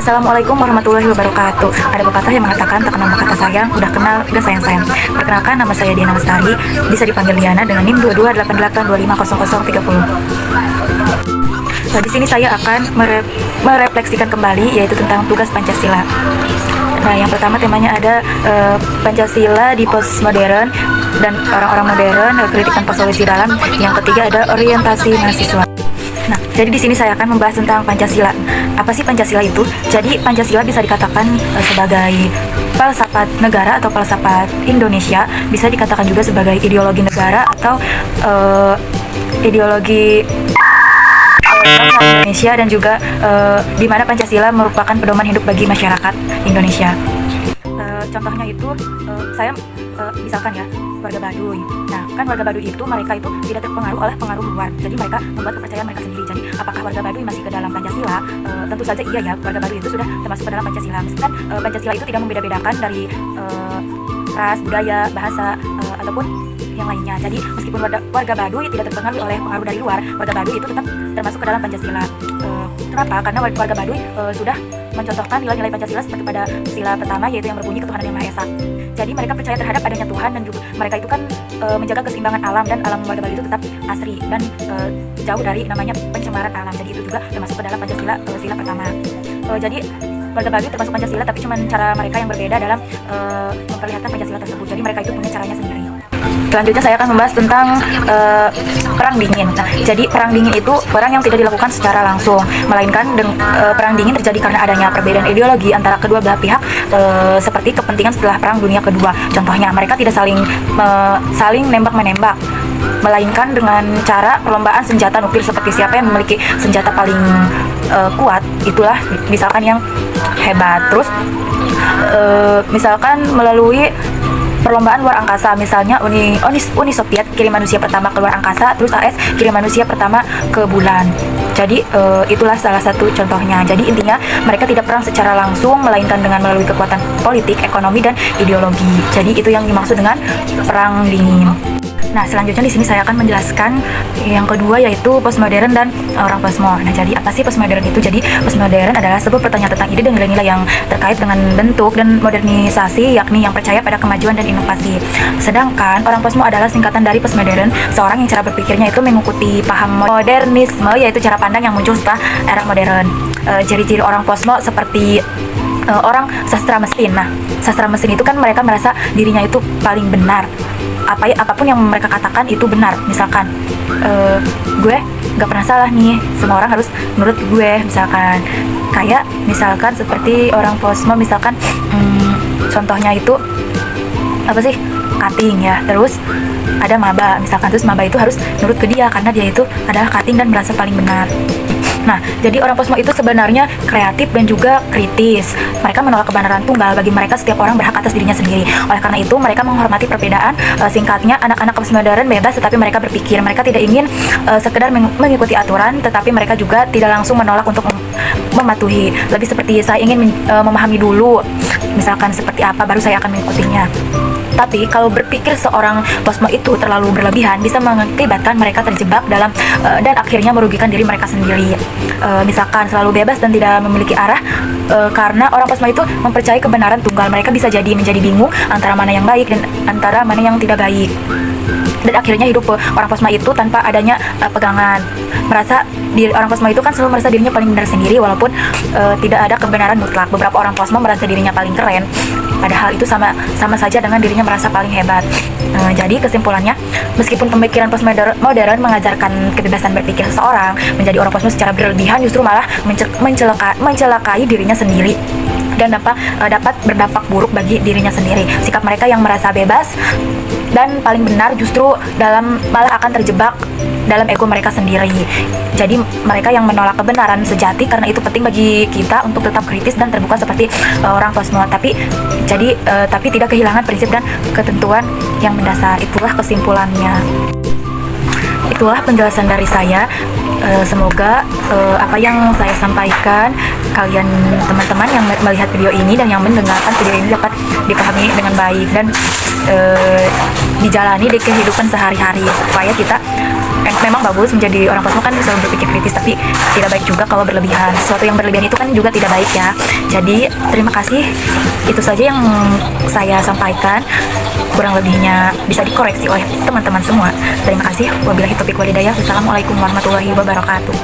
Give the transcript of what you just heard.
Assalamualaikum warahmatullahi wabarakatuh. Ada pepatah yang mengatakan tak kenal maka tak sayang, udah kenal gak sayang-sayang. Perkenalkan, nama saya Diana Lestari, bisa dipanggil Diana dengan NIM 2288250030. Di sini saya akan merefleksikan kembali yaitu tentang tugas Pancasila. Nah, yang pertama temanya ada Pancasila di postmodern dan orang-orang modern, kritikan solusi dalam. Yang ketiga ada orientasi mahasiswa. Nah, jadi di sini saya akan membahas tentang Pancasila. Apa sih Pancasila itu? Jadi Pancasila bisa dikatakan sebagai falsafat negara atau falsafat Indonesia, bisa dikatakan juga sebagai ideologi negara atau ideologi bangsa Indonesia, dan juga di mana Pancasila merupakan pedoman hidup bagi masyarakat Indonesia. Contohnya itu saya misalkan ya, warga Baduy. Nah, kan warga Baduy itu mereka itu tidak terpengaruh oleh pengaruh luar. Jadi mereka membuat kepercayaan mereka sendiri. Jadi apakah warga Baduy masih ke dalam Pancasila? Tentu saja iya ya, warga Baduy itu sudah termasuk ke dalam Pancasila. Meskipun Pancasila itu tidak membeda-bedakan dari ras, budaya, bahasa ataupun yang lainnya. Jadi meskipun warga Baduy tidak terpengaruh oleh pengaruh dari luar, warga Baduy itu tetap termasuk ke dalam Pancasila. Kenapa? Karena warga Baduy sudah mencontohkan nilai-nilai Pancasila seperti pada sila pertama, yaitu yang berbunyi ketuhanan yang Maha Esa. Jadi mereka percaya terhadap adanya Tuhan, dan juga mereka itu kan menjaga keseimbangan alam, dan alam warga Baduy itu tetap asri dan jauh dari namanya pencemaran alam. Jadi itu juga termasuk ke dalam Pancasila sila pertama. Jadi warga Baduy termasuk Pancasila, tapi cuma cara mereka yang berbeda dalam memperlihatkan Pancasila tersebut. Jadi mereka itu punya caranya sendiri. Selanjutnya saya akan membahas tentang perang dingin. Nah, jadi perang dingin itu perang yang tidak dilakukan secara langsung, melainkan perang dingin terjadi karena adanya perbedaan ideologi antara kedua belah pihak, seperti kepentingan setelah perang dunia kedua. Contohnya mereka tidak saling nembak-menembak, melainkan dengan cara perlombaan senjata nuklir, seperti siapa yang memiliki senjata paling kuat, itulah misalkan yang hebat. Terus misalkan melalui perlombaan luar angkasa, misalnya Uni Soviet kirim manusia pertama ke luar angkasa, terus AS kirim manusia pertama ke bulan. Jadi itulah salah satu contohnya. Jadi intinya mereka tidak perang secara langsung, melainkan dengan melalui kekuatan politik, ekonomi, dan ideologi. Jadi itu yang dimaksud dengan perang dingin. Nah, selanjutnya di sini saya akan menjelaskan yang kedua, yaitu postmodern dan orang posmo. Nah, jadi apa sih postmodern itu? Jadi postmodern adalah sebuah pertanyaan tentang ide dan nilai-nilai yang terkait dengan bentuk dan modernisasi, yakni yang percaya pada kemajuan dan inovasi. Sedangkan orang posmo adalah singkatan dari postmodern, seorang yang cara berpikirnya itu mengikuti paham modernisme, yaitu cara pandang yang muncul setelah era modern. Ciri-ciri orang posmo seperti orang sastra mesin. Nah, sastra mesin itu kan mereka merasa dirinya itu paling benar. Apapun yang mereka katakan itu benar. Misalkan gue gak pernah salah nih, semua orang harus menurut gue. Misalkan seperti orang posmo, misalkan contohnya itu apa sih, cutting ya. Terus ada maba, misalkan, terus maba itu harus nurut ke dia karena dia itu adalah cutting dan merasa paling benar. Nah, jadi orang posmo itu sebenarnya kreatif dan juga kritis. Mereka menolak kebenaran tunggal. Bagi mereka setiap orang berhak atas dirinya sendiri. Oleh karena itu mereka menghormati perbedaan. Singkatnya, anak-anak postmodern bebas, tetapi mereka berpikir. Mereka tidak ingin sekedar mengikuti aturan, tetapi mereka juga tidak langsung menolak untuk mematuhi. Lebih seperti saya ingin memahami dulu, misalkan seperti apa, baru saya akan mengikutinya. Tapi kalau berpikir seorang posmo itu terlalu berlebihan, bisa mengakibatkan mereka terjebak dalam dan akhirnya merugikan diri mereka sendiri. Misalkan selalu bebas dan tidak memiliki arah, karena orang posmo itu mempercayai kebenaran tunggal. Mereka bisa menjadi bingung antara mana yang baik dan antara mana yang tidak baik. Dan akhirnya hidup orang posmo itu tanpa adanya pegangan. Orang posmo itu kan selalu merasa dirinya paling benar sendiri, walaupun tidak ada kebenaran mutlak. Beberapa orang posmo merasa dirinya paling keren, padahal itu sama saja dengan dirinya merasa paling hebat. Jadi kesimpulannya, meskipun pemikiran postmodern mengajarkan kebebasan berpikir seseorang, menjadi orang posmo secara berlebihan justru malah mencelakai dirinya sendiri dan dapat berdampak buruk bagi dirinya sendiri. Sikap mereka yang merasa bebas dan paling benar justru malah akan terjebak dalam ego mereka sendiri. Jadi mereka yang menolak kebenaran sejati, karena itu penting bagi kita untuk tetap kritis dan terbuka seperti orang posmo, tapi tidak kehilangan prinsip dan ketentuan yang mendasar. Itulah kesimpulannya. Itulah penjelasan dari saya. Semoga apa yang saya sampaikan, kalian teman-teman yang melihat video ini dan yang mendengarkan video ini dapat dipahami dengan baik, dan dijalani di kehidupan sehari-hari, supaya kita memang bagus menjadi orang posmo kan selalu berpikir kritis, tapi tidak baik juga kalau berlebihan. Sesuatu yang berlebihan itu kan juga tidak baik ya. Jadi terima kasih, itu saja yang saya sampaikan, kurang lebihnya bisa dikoreksi oleh teman-teman semua. Terima kasih. Wabillahi taufiq walhidayah. Wassalamualaikum warahmatullahi wabarakatuh.